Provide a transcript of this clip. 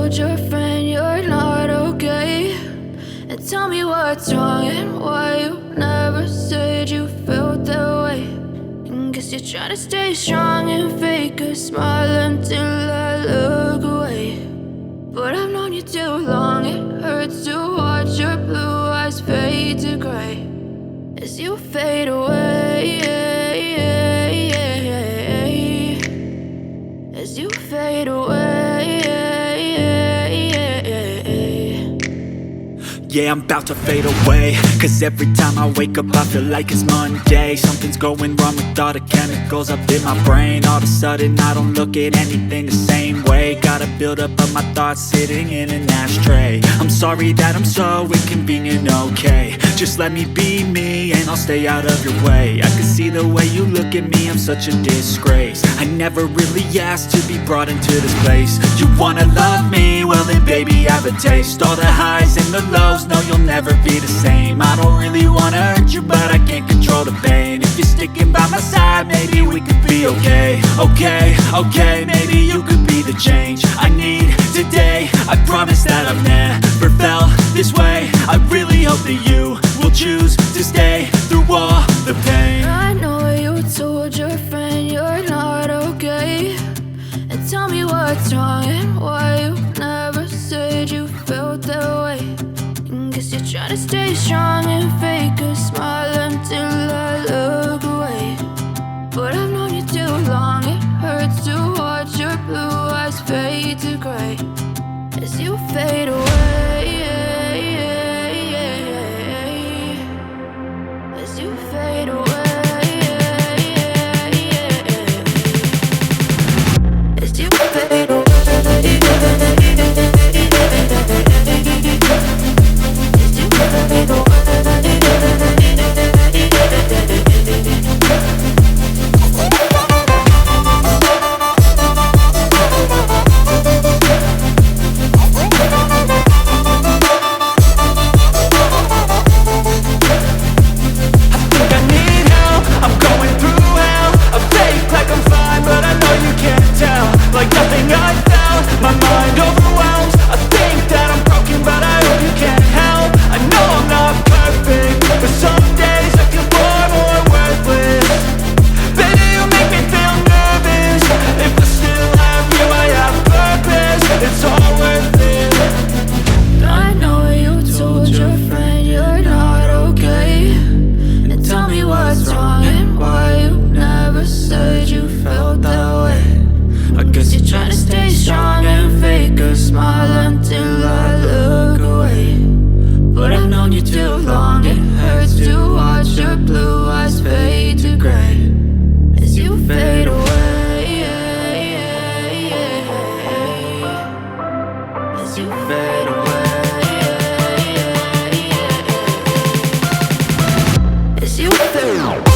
told your friend you're not okay, and tell me what's wrong and why you never said you felt that way. And guess you're trying to stay strong and fake a smile until I look away. But I've known you too long, it hurts to watch your blue eyes fade to gray as you fade away, as you fade away. Yeah, I'm about to fade away, cause every time I wake up I feel like it's Monday. Something's going wrong with all the chemicals up in my brain. All of a sudden I don't look at anything the same way. Got a buildup of my thoughts sitting in an ashtray. I'm sorry that I'm so inconvenient, okay. Just let me be me and I'll stay out of your way. I can see the way you look at me, I'm such a disgrace. I never really asked to be brought into this place. You wanna love me? Well then baby, have a taste. All the highs and the lows, no, you'll never be the same. I don't really wanna hurt you, but I can't control the pain. If you're sticking by my side, maybe we could be okay. Okay, maybe you could be the change I need today. I promise that I've never felt this way. I really hope that you will choose to stay through all the pain. I know you told your friend you're not okay, and tell me what's wrong and why you never said you felt that way. And guess you're trying to stay strong and fake a smile until I look away. But I've known you too long, it hurts to watch your blue eyes fade to gray as you fade away, as you fade away, as you fade away. You fade away, as you fade away.